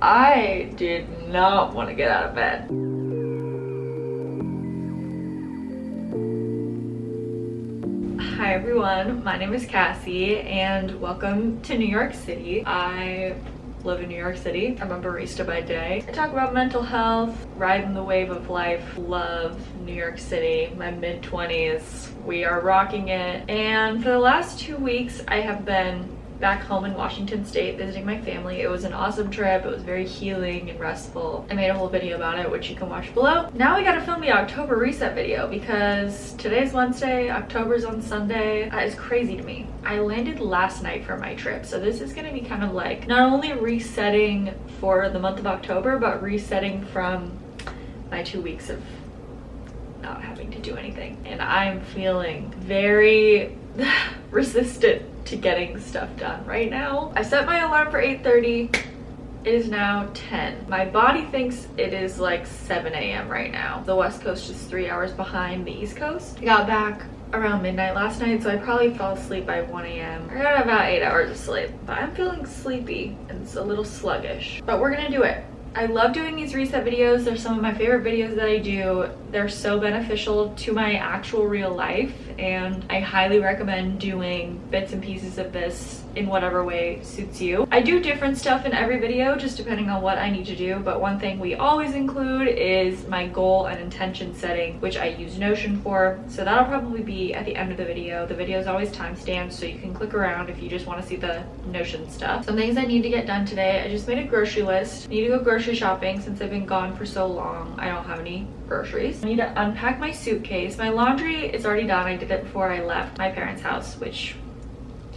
I did not want to get out of bed. Hi everyone, my name is Cassie and welcome to New York City. I live in New York City. I'm a barista by day. I talk about mental health, riding the wave of life, love New York City, my mid-20s. We are rocking it. And for the last 2 weeks, I have been back home in Washington State visiting my family. It was an awesome trip. It was very healing and restful. I made a whole video about it, which you can watch below. Now we gotta film the October reset video because today's Wednesday, October's on Sunday. That is crazy to me. I landed last night for my trip, so this is gonna be kind of like not only resetting for the month of October, but resetting from my 2 weeks of not having to do anything. And I'm feeling very resistant to getting stuff done right now. I set my alarm for 8:30. It is now 10. My body thinks it is like 7 a.m. right now. The West Coast is 3 hours behind the East Coast. I got back around midnight last night, so I probably fell asleep by 1 a.m. I got about 8 hours of sleep, but I'm feeling sleepy and it's a little sluggish, but we're gonna do it. I love doing these reset videos. They're some of my favorite videos that I do. They're so beneficial to my actual real life, and I highly recommend doing bits and pieces of this in whatever way suits you. I do different stuff in every video just depending on what I need to do, but one thing we always include is my goal and intention setting, which I use Notion for, so that'll probably be at the end of the video. The video is always timestamped, so you can click around if you just want to see the Notion stuff. Some things I need to get done today. I just made a grocery list. I need to go grocery shopping since I've been gone for so long. I don't have any groceries. I need to unpack my suitcase. My laundry is already done. I did it before I left my parents' house, which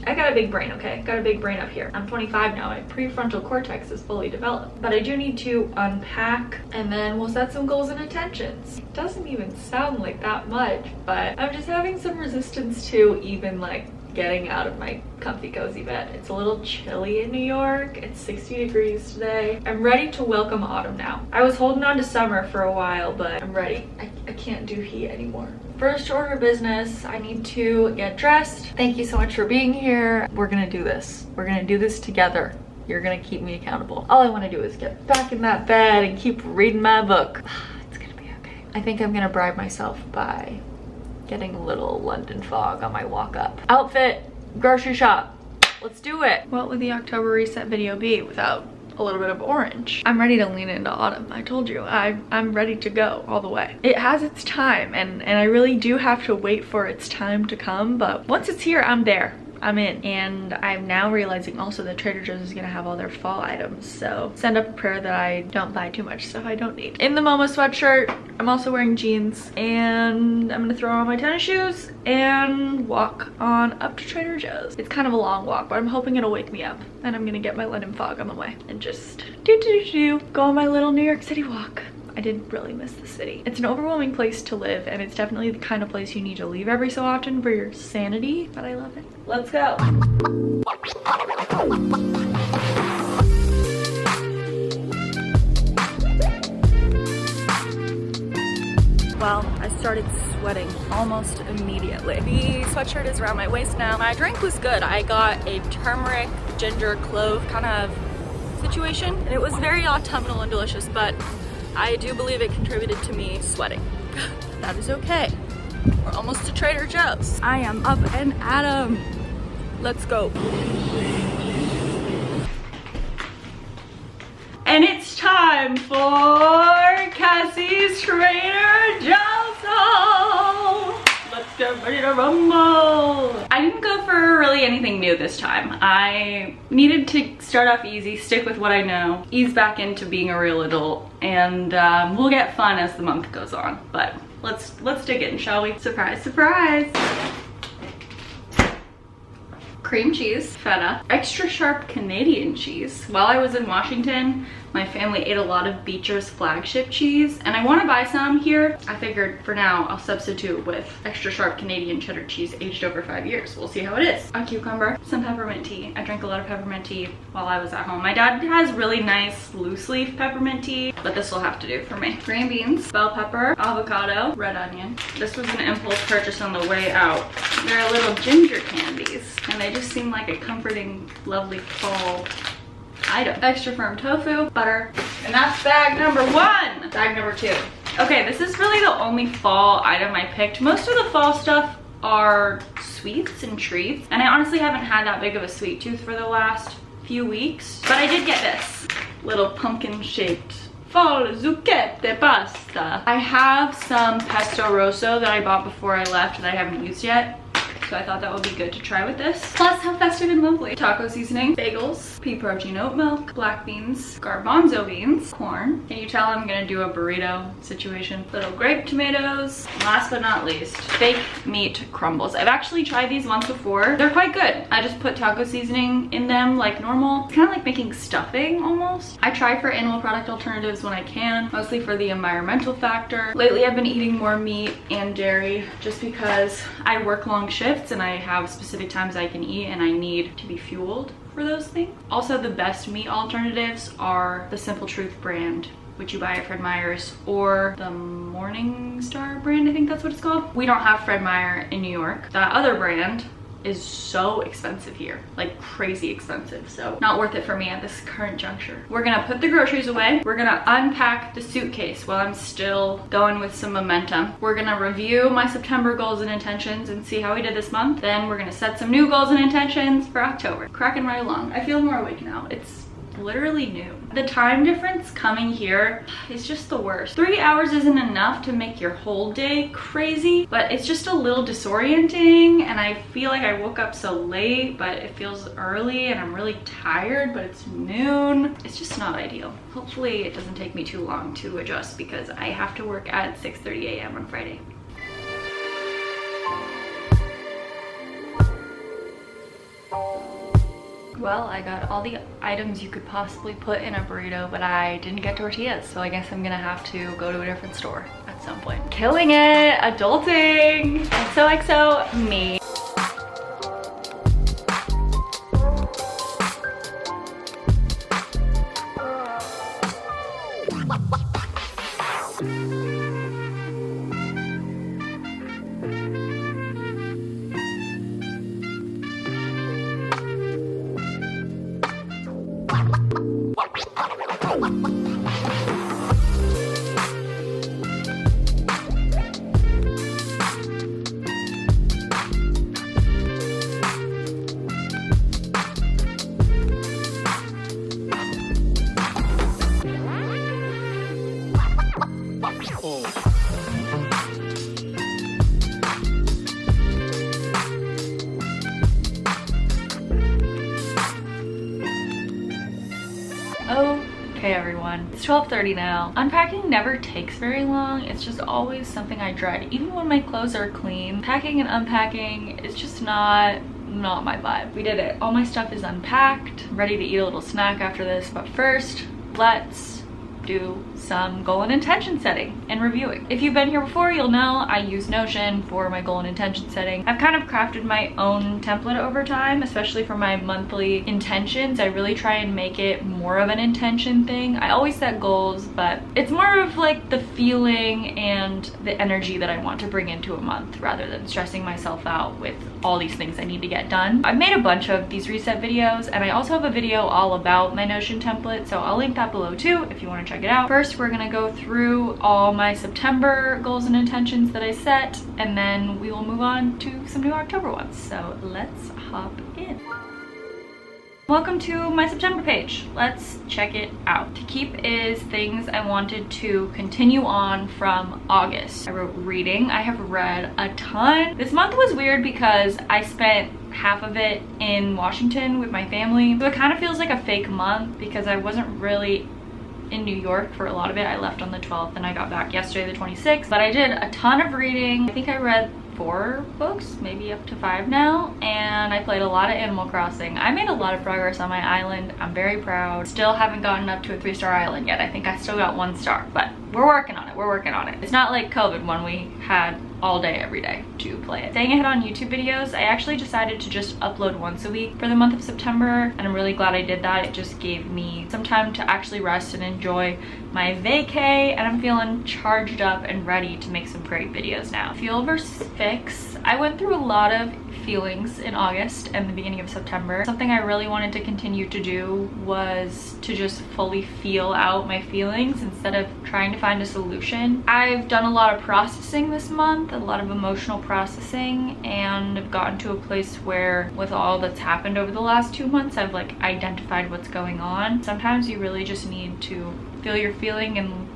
I got a big brain, okay? Got a big brain up here. I'm 25 now. My prefrontal cortex is fully developed. But I do need to unpack, and then we'll set some goals and intentions. It doesn't even sound like that much, but I'm just having some resistance to even like getting out of my comfy cozy bed. It's a little chilly in New York. It's 60 degrees today. I'm ready to welcome autumn now. I was holding on to summer for a while, but I'm ready. I can't do heat anymore. First order of business, I need to get dressed. Thank you so much for being here. We're gonna do this. We're gonna do this together. You're gonna keep me accountable. All I wanna do is get back in that bed and keep reading my book. It's gonna be okay. I think I'm gonna bribe myself by getting a little London fog on my walk up. Outfit, grocery shop, let's do it. What would the October reset video be without a little bit of orange? I'm ready to lean into autumn. I told you, I'm ready to go all the way. It has its time, and I really do have to wait for its time to come, but once it's here, I'm there. I'm in. And I'm now realizing also that Trader Joe's is gonna have all their fall items, so send up a prayer that I don't buy too much stuff I don't need. In the MoMA sweatshirt, I'm also wearing jeans, and I'm gonna throw on my tennis shoes and walk on up to Trader Joe's. It's kind of a long walk, but I'm hoping it'll wake me up, and I'm gonna get my London fog on the way and just go on my little New York City walk. I did really miss the city. It's an overwhelming place to live, and it's definitely the kind of place you need to leave every so often for your sanity, but I love it. Let's go. Well, I started sweating almost immediately. The sweatshirt is around my waist now. My drink was good. I got a turmeric, ginger, clove kind of situation, and it was very autumnal and delicious, but I do believe it contributed to me sweating. That is okay. We're almost to Trader Joe's. I am up and at 'em. Let's go. And it's time for Cassie's Trader Joe's haul. Let's get ready to rumble. I didn't go for really anything new this time. I needed to start off easy, stick with what I know, ease back into being a real adult, and we'll get fun as the month goes on. But let's dig in, shall we? Surprise, surprise. Cream cheese, feta, extra sharp Canadian cheese. While I was in Washington, my family ate a lot of Beecher's flagship cheese, and I want to buy some here. I figured for now I'll substitute with extra sharp Canadian cheddar cheese aged over 5 years. We'll see how it is. A cucumber, some peppermint tea. I drank a lot of peppermint tea while I was at home. My dad has really nice loose leaf peppermint tea, but this will have to do for me. Green beans, bell pepper, avocado, red onion. This was an impulse purchase on the way out. They're little ginger candies, and they just seem like a comforting, lovely fall item. Extra firm tofu, butter, and that's bag number 1. Bag number 2. Okay, this is really the only fall item I picked. Most of the fall stuff are sweets and treats, and I honestly haven't had that big of a sweet tooth for the last few weeks, but I did get this little pumpkin shaped fall zucchette pasta. I have some pesto rosso that I bought before I left that I haven't used yet, so I thought that would be good to try with this. Plus, how festive and lovely. Taco seasoning, bagels, pea protein oat milk, black beans, garbanzo beans, corn. Can you tell I'm gonna do a burrito situation? Little grape tomatoes. Last but not least, fake meat crumbles. I've actually tried these once before. They're quite good. I just put taco seasoning in them like normal. It's kind of like making stuffing almost. I try for animal product alternatives when I can, mostly for the environmental factor. Lately, I've been eating more meat and dairy just because I work long shifts and I have specific times I can eat and I need to be fueled for those things. Also, the best meat alternatives are the Simple Truth brand, which you buy at Fred Meyer's, or the Morning Star brand, I think that's what it's called. We don't have Fred Meyer in New York. That other brand is so expensive here, like crazy expensive, so not worth it for me at this current juncture. We're gonna put the groceries away. We're gonna unpack the suitcase while I'm still going with some momentum. We're gonna review my September goals and intentions and see how we did this month. Then we're gonna set some new goals and intentions for October. Cracking right along. I feel more awake now. It's literally noon. The time difference coming here is just the worst. 3 hours isn't enough to make your whole day crazy, but it's just a little disorienting, and I feel like I woke up so late, but it feels early and I'm really tired, but it's noon. It's just not ideal. Hopefully it doesn't take me too long to adjust because I have to work at 6:30 a.m. on Friday. Well, I got all the items you could possibly put in a burrito, but I didn't get tortillas, so I guess I'm gonna have to go to a different store at some point. Killing it! Adulting! XOXO me. Okay everyone, it's 12:30 now. Unpacking never takes very long. It's just always something I dread. Even when my clothes are clean, packing and unpacking is just not my vibe. We did it. All my stuff is unpacked. I'm ready to eat a little snack after this, but first, let's do some goal and intention setting and reviewing. If you've been here before, you'll know I use Notion for my goal and intention setting. I've kind of crafted my own template over time, especially for my monthly intentions. I really try and make it more of an intention thing. I always set goals, but it's more of like the feeling and the energy that I want to bring into a month rather than stressing myself out with all these things I need to get done. I've made a bunch of these reset videos, and I also have a video all about my Notion template, so I'll link that below too if you want to check it out. First, we're gonna go through all my September goals and intentions that I set, and then we will move on to some new October ones. So let's hop in. Welcome to my September page. Let's check it out. To keep is things I wanted to continue on from August. I wrote reading. I have read a ton. This month was weird because I spent half of it in Washington with my family. So it kind of feels like a fake month because I wasn't really in New York for a lot of it. I left on the 12th and I got back yesterday, the 26th. But I did a ton of reading. I think I read 4 books, maybe up to 5 now, and I played a lot of Animal Crossing. I made a lot of progress on my island. I'm very proud. Still haven't gotten up to a 3-star island yet. I think I still got 1 star, but we're working on it. We're working on it. It's not like COVID when we had all day every day to play it. Staying ahead on YouTube videos, I actually decided to just upload once a week for the month of September, and I'm really glad I did that. It just gave me some time to actually rest and enjoy my vacay, and I'm feeling charged up and ready to make some great videos now. Feel versus fix. I went through a lot of feelings in August and the beginning of September. Something I really wanted to continue to do was to just fully feel out my feelings instead of trying to find a solution. I've done a lot of processing this month, a lot of emotional processing, and I've gotten to a place where with all that's happened over the last 2 months, I've like identified what's going on. Sometimes you really just need to feel your feeling and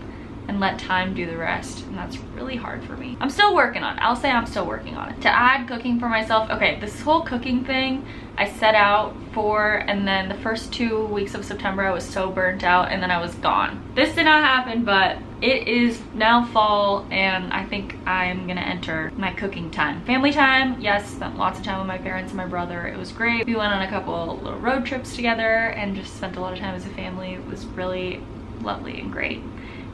let time do the rest, and that's really hard for me. I'm still working on it. I'll say I'm still working on it. To add cooking for myself, okay, this whole cooking thing I set out for, and then the first 2 weeks of September I was so burnt out and then I was gone. This did not happen, but it is now fall and I think I'm gonna enter my cooking time. Family time, yes, spent lots of time with my parents and my brother. It was great. We went on a couple little road trips together and just spent a lot of time as a family. It was really lovely and great.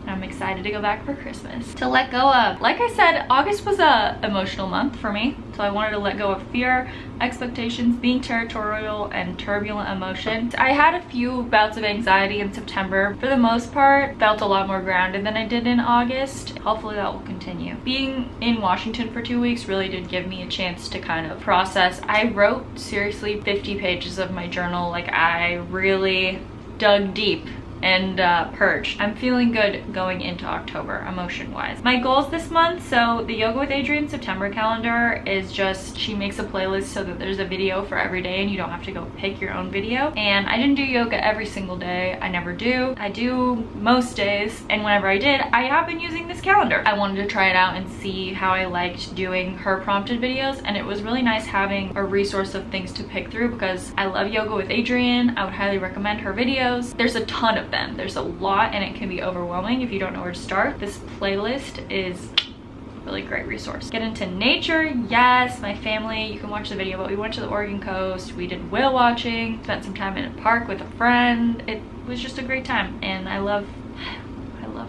I'm excited to go back for Christmas. To let go of, like I said, August was a emotional month for me, so I wanted to let go of fear, expectations, being territorial, and turbulent emotions. I had a few bouts of anxiety in September. For the most part, felt a lot more grounded than I did in August. Hopefully that will continue. Being in Washington for 2 weeks really did give me a chance to kind of process. I wrote seriously 50 pages of my journal. Like, I really dug deep and purged. I'm feeling good going into October emotion-wise. My goals this month, so the Yoga with Adriene September calendar is just, she makes a playlist so that there's a video for every day and you don't have to go pick your own video. And I didn't do yoga every single day. I never do. I do most days, and whenever I did, I have been using this calendar. I wanted to try it out and see how I liked doing her prompted videos, and it was really nice having a resource of things to pick through because I love Yoga with Adriene. I would highly recommend her videos. There's a ton of them. There's a lot and it can be overwhelming if you don't know where to start. This playlist is a really great resource. Get into nature, yes, my family, you can watch the video, but we went to the Oregon coast, we did whale watching, spent some time in a park with a friend. It was just a great time, and I love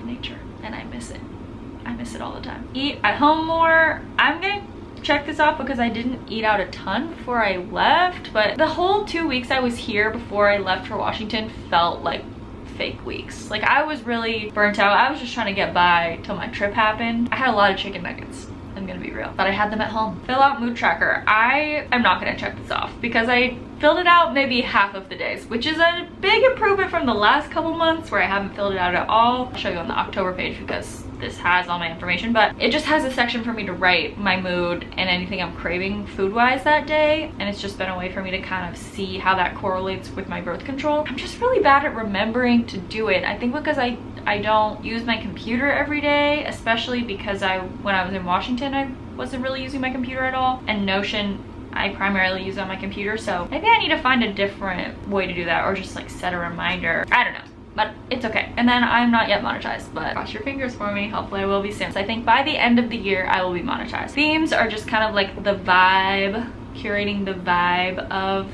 nature and I miss it. I miss it all the time. Eat at home more. I'm gonna check this off because I didn't eat out a ton before I left, but the whole 2 weeks I was here before I left for Washington felt like fake weeks. Like, I was really burnt out. I was just trying to get by till my trip happened. I had a lot of chicken nuggets, I'm gonna be real, but I had them at home. Fill out mood tracker. I am not gonna check this off because I filled it out maybe half of the days, which is a big improvement from the last couple months where I haven't filled it out at all. I'll show you on the October page because this has all my information, but it just has a section for me to write my mood and anything I'm craving food-wise that day, and it's just been a way for me to kind of see how that correlates with my birth control. I'm just really bad at remembering to do it. I think because I don't use my computer every day, especially because when I was in Washington, I wasn't really using my computer at all, and Notion I primarily use on my computer, so maybe I need to find a different way to do that, or just like set a reminder. I don't know, but it's okay. And then I'm not yet monetized, but cross your fingers for me. Hopefully I will be soon. So I think by the end of the year I will be monetized. Themes are just kind of like the vibe, curating the vibe of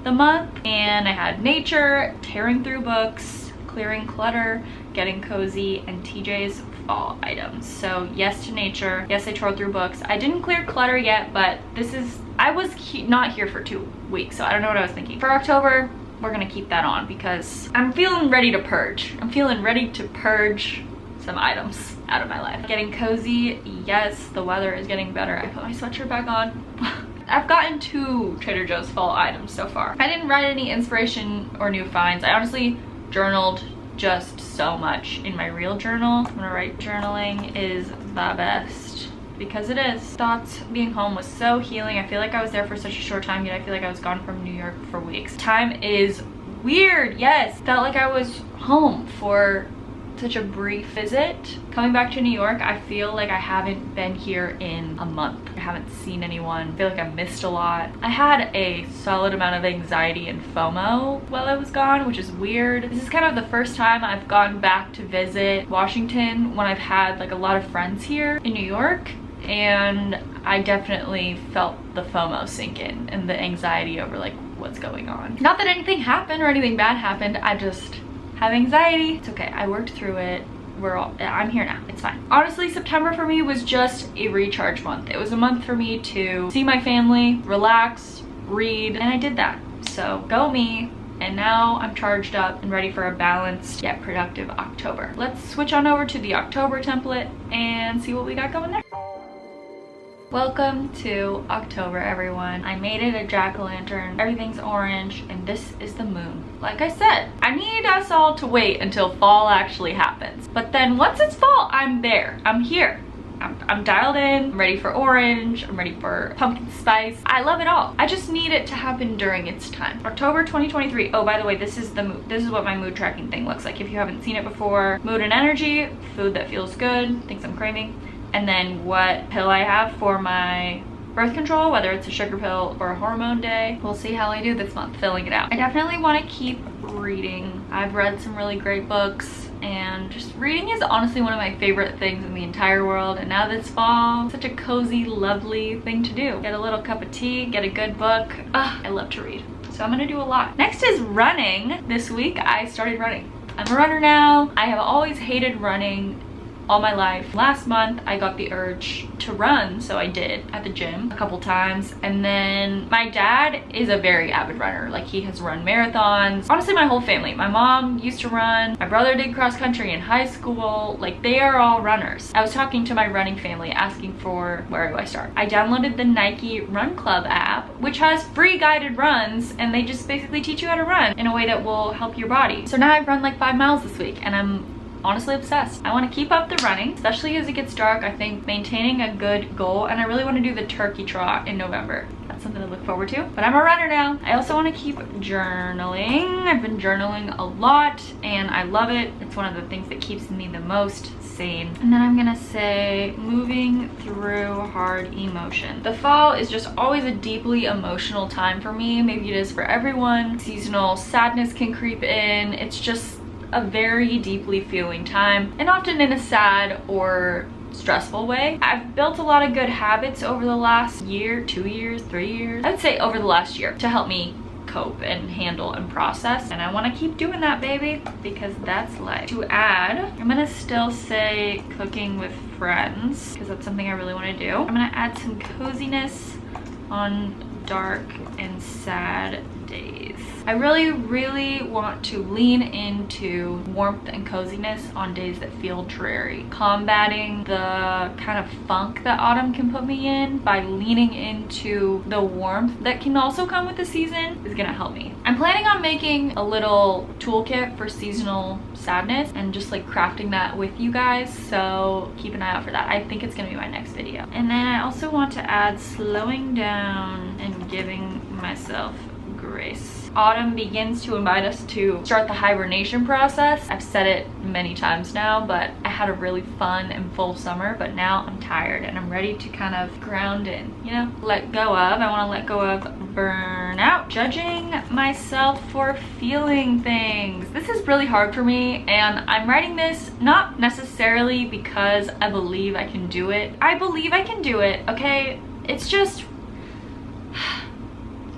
the month. And I had nature, tearing through books, clearing clutter, getting cozy, and TJ's fall items. So yes to nature, yes I tore through books. I didn't clear clutter yet, but I was not here for 2 weeks, so I don't know what I was thinking. For October, we're gonna keep that on because I'm feeling ready to purge. I'm feeling ready to purge some items out of my life. Getting cozy, yes, the weather is getting better. I put my sweatshirt back on. I've gotten 2 Trader Joe's fall items so far. I didn't write any inspiration or new finds. I honestly journaled just so much in my real journal. I'm gonna write journaling is the best because it is. Thoughts being home was so healing. I feel like I was there for such a short time, yet I feel like I was gone from New York for weeks. Time is weird, yes. Felt like I was home for such a brief visit. Coming back to New York, I feel like I haven't been here in a month. I haven't seen anyone. I feel like I missed a lot. I had a solid amount of anxiety and FOMO while I was gone, which is weird. This is kind of the first time I've gone back to visit Washington when I've had like a lot of friends here in New York, and I definitely felt the FOMO sink in and the anxiety over like what's going on. Not that anything happened or anything bad happened, I just have anxiety. It's okay, I worked through it. I'm here now, it's fine. Honestly, September for me was just a recharge month. It was a month for me to see my family, relax, read, and I did that. So go me. and now I'm charged up and ready for a balanced yet productive October. Let's switch on over to the October template and see what we got going there. Welcome to October, everyone. I made it a jack-o'-lantern. Everything's orange, and this is the moon. Like I said, I need us all to wait until fall actually happens. But then once it's fall, I'm there. I'm here. I'm dialed in. I'm ready for orange. I'm ready for pumpkin spice. I love it all. I just need it to happen during its time. October 2023. Oh, by the way, this is what my mood tracking thing looks like if you haven't seen it before. Mood and energy, food that feels good, things I'm craving. And then what pill I have for my birth control, whether it's a sugar pill or a hormone day. We'll see how I do this month, filling it out. I definitely want to keep reading. I've read some really great books, and just reading is honestly one of my favorite things in the entire world. And now this fall, such a cozy, lovely thing to do. Get a little cup of tea, get a good book. I love to read. So I'm gonna do a lot. Next is running. This week I started running. I'm a runner now. I have always hated running all my life. Last month I got the urge to run, so I did at the gym a couple times. And then my dad is a very avid runner. Like, he has run marathons. Honestly, my whole family. My mom used to run. My brother did cross country in high school. Like, they are all runners. I was talking to my running family asking for where do I start. I downloaded the Nike Run Club app, which has free guided runs, and they just basically teach you how to run in a way that will help your body. So now I've run like 5 miles this week, and I'm honestly obsessed. I want to keep up the running, especially as it gets dark. I think maintaining a good goal, and I really want to do the turkey trot in November. That's something to look forward to. But I'm a runner now. I also want to keep journaling. I've been journaling a lot and I love it. It's one of the things that keeps me the most sane. And then I'm gonna say moving through hard emotion. The fall is just always a deeply emotional time for me. Maybe it is for everyone. Seasonal sadness can creep in. It's just a very deeply feeling time, and often in a sad or stressful way. I've built a lot of good habits over the last year, 2 years, 3 years. I would say over the last year to help me cope and handle and process, and I want to keep doing that, baby, because that's life. To add, I'm gonna still say cooking with friends because that's something I really want to do. I'm gonna add some coziness on dark and sad days. I really want to lean into warmth and coziness on days that feel dreary, combating the kind of funk that autumn can put me in by leaning into the warmth that can also come with the season is gonna help me. I'm planning on making a little toolkit for seasonal sadness and just like crafting that with you guys, so keep an eye out for that. I think it's gonna be my next video. And then I also want to add slowing down and giving myself grace. Autumn begins to invite us to start the hibernation process. I've said it many times now, but I had a really fun and full summer, but now I'm tired and I'm ready to kind of ground in, you know, let go of. I want to let go of burnout, judging myself for feeling things. This is really hard for me, and I'm writing this not necessarily because I believe I can do it. I believe I can do it, okay? It's just,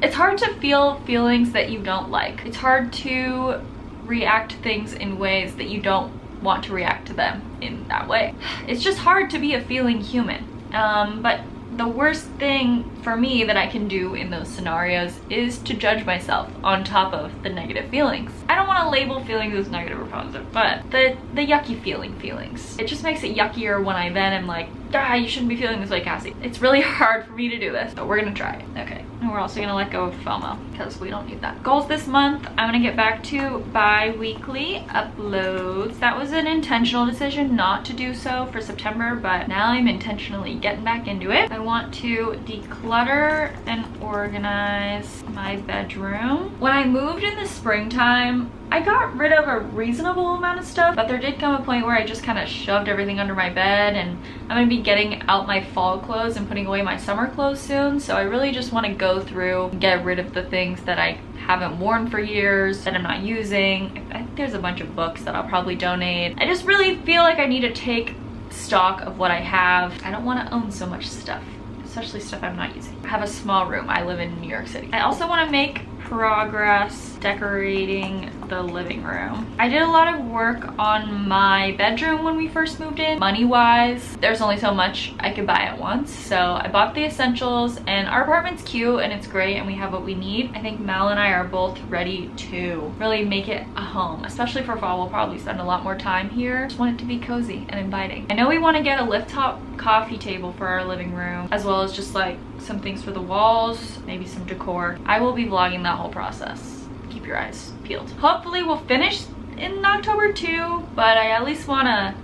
it's hard to feel feelings that you don't like. It's hard to react to things in ways that you don't want to react to them in that way. It's just hard to be a feeling human. But the worst thing for me that I can do in those scenarios is to judge myself on top of the negative feelings. I don't want to label feelings as negative or positive, but the yucky feelings. It just makes it yuckier when I then am like, you shouldn't be feeling this way, Cassie. It's really hard for me to do this, but we're gonna try it. Okay, and we're also gonna let go of FOMO because we don't need that. Goals this month, I'm gonna get back to bi-weekly uploads. That was an intentional decision not to do so for September, but now I'm intentionally getting back into it. I want to declutter and organize my bedroom. When I moved in the springtime, I got rid of a reasonable amount of stuff, but there did come a point where I just kind of shoved everything under my bed, and I'm gonna be getting out my fall clothes and putting away my summer clothes soon. So I really just want to go through and get rid of the things that I haven't worn for years, that I'm not using. I think there's a bunch of books that I'll probably donate. I just really feel like I need to take stock of what I have. I don't want to own so much stuff, especially stuff I'm not using. I have a small room. I live in New York City. I also want to make progress decorating the living room. I did a lot of work on my bedroom when we first moved in. Money-wise, there's only so much I could buy at once, so I bought the essentials, and our apartment's cute and it's great and we have what we need. I think Mal and I are both ready to really make it a home, especially for fall. We'll probably spend a lot more time here. Just want it to be cozy and inviting. I know we want to get a lift top coffee table for our living room, as well as just like some things for the walls, maybe some decor. I will be vlogging that whole process. Keep your eyes peeled. Hopefully we'll finish in October too, but I at least want to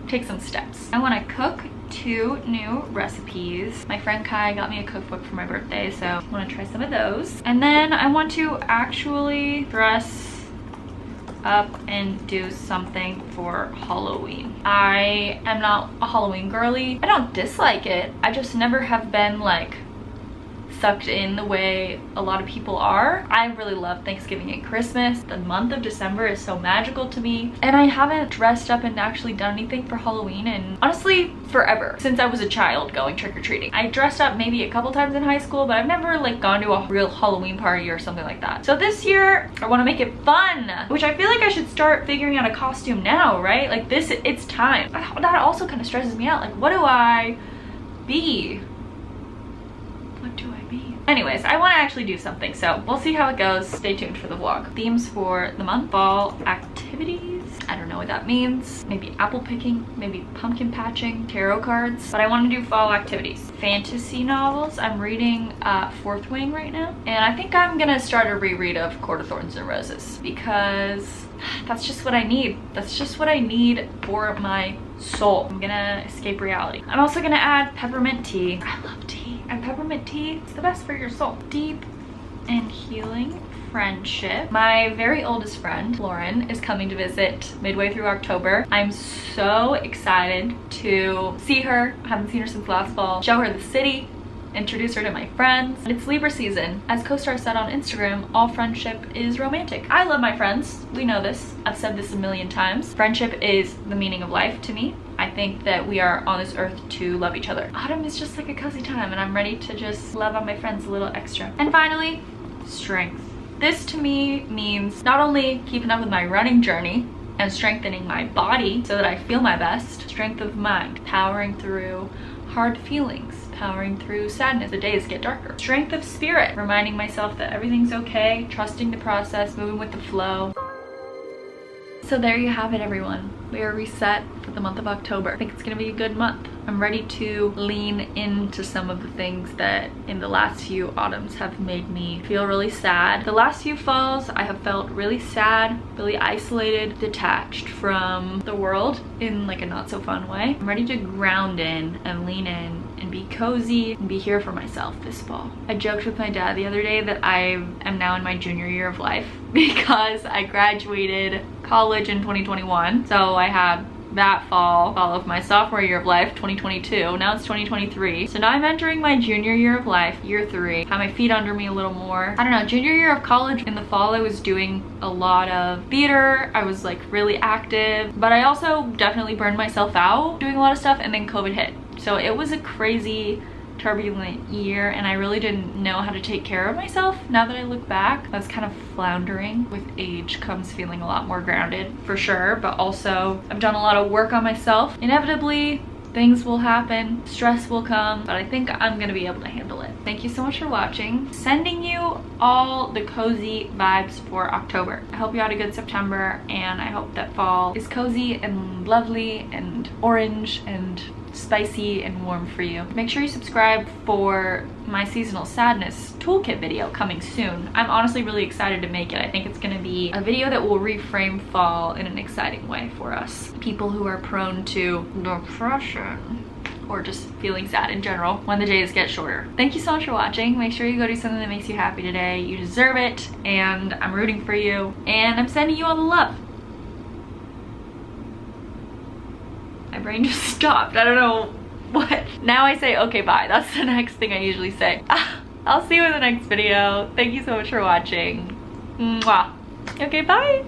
take some steps. I want to cook 2 new recipes. My friend Kai got me a cookbook for my birthday, so I want to try some of those. And then I want to actually dress up and do something for Halloween. I am not a Halloween girly. I don't dislike it. I just never have been like sucked in the way a lot of people are. I really love Thanksgiving and Christmas. The month of December is so magical to me, and I haven't dressed up and actually done anything for Halloween in honestly forever, since I was a child going trick-or-treating. I dressed up maybe a couple times in high school, but I've never like gone to a real Halloween party or something like that. So this year I want to make it fun, which I feel like I should start figuring out a costume now, right? Like this, it's time. That also kind of stresses me out. Like, what do I be? What do I be? Anyways, I want to actually do something, so we'll see how it goes. Stay tuned for the vlog. Themes for the month: fall activities. I don't know what that means. Maybe apple picking, maybe pumpkin patching, tarot cards, but I want to do fall activities. Fantasy novels. I'm reading Fourth Wing right now, and I think I'm gonna start a reread of Court of Thorns and Roses, because that's just what I need. That's just what I need for my soul. I'm gonna escape reality. I'm also gonna add peppermint tea. I love tea. And peppermint tea, it's the best for your soul. Deep and healing friendship. My very oldest friend, Lauren, is coming to visit midway through October. I'm so excited to see her. I haven't seen her since last fall. Show her the city, introduce her to my friends. It's Libra season. As co-star said on Instagram, all friendship is romantic. I love my friends. We know this. I've said this a million times. Friendship is the meaning of life to me. I think that we are on this earth to love each other. Autumn is just like a cozy time, and I'm ready to just love on my friends a little extra. And finally, strength. This to me means not only keeping up with my running journey and strengthening my body so that I feel my best, strength of mind, powering through hard feelings, powering through sadness, the days get darker. Strength of spirit, reminding myself that everything's okay, trusting the process, moving with the flow. So there you have it, everyone. We are reset for the month of October. I think it's gonna be a good month. I'm ready to lean into some of the things that in the last few autumns have made me feel really sad. The last few falls, I have felt really sad, really isolated, detached from the world in like a not so fun way. I'm ready to ground in and lean in and be cozy and be here for myself this fall. I joked with my dad the other day that I am now in my junior year of life because I graduated college in 2021. So I had that fall of my sophomore year of life, 2022. Now it's 2023. So now I'm entering my junior year of life, year 3. Have my feet under me a little more. I don't know, junior year of college, in the fall I was doing a lot of theater. I was like really active, but I also definitely burned myself out doing a lot of stuff, and then COVID hit. So it was a crazy, turbulent year, and I really didn't know how to take care of myself. Now that I look back, I was kind of floundering. With age comes feeling a lot more grounded, for sure, but also I've done a lot of work on myself. Inevitably, things will happen, stress will come, but I think I'm gonna be able to handle it. Thank you so much for watching. Sending you all the cozy vibes for October. I hope you had a good September, and I hope that fall is cozy and lovely and orange and spicy and warm for you. Make sure you subscribe for my seasonal sadness toolkit video coming soon. I'm honestly really excited to make it. I think it's gonna be a video that will reframe fall in an exciting way for us. People who are prone to depression or just feeling sad in general when the days get shorter. Thank you so much for watching. Make sure you go do something that makes you happy today. You deserve it, and I'm rooting for you, and I'm sending you all the love. My brain just stopped. I don't know what. Now I say, okay, bye. That's the next thing I usually say. I'll see you in the next video. Thank you so much for watching. Mwah. Okay, bye.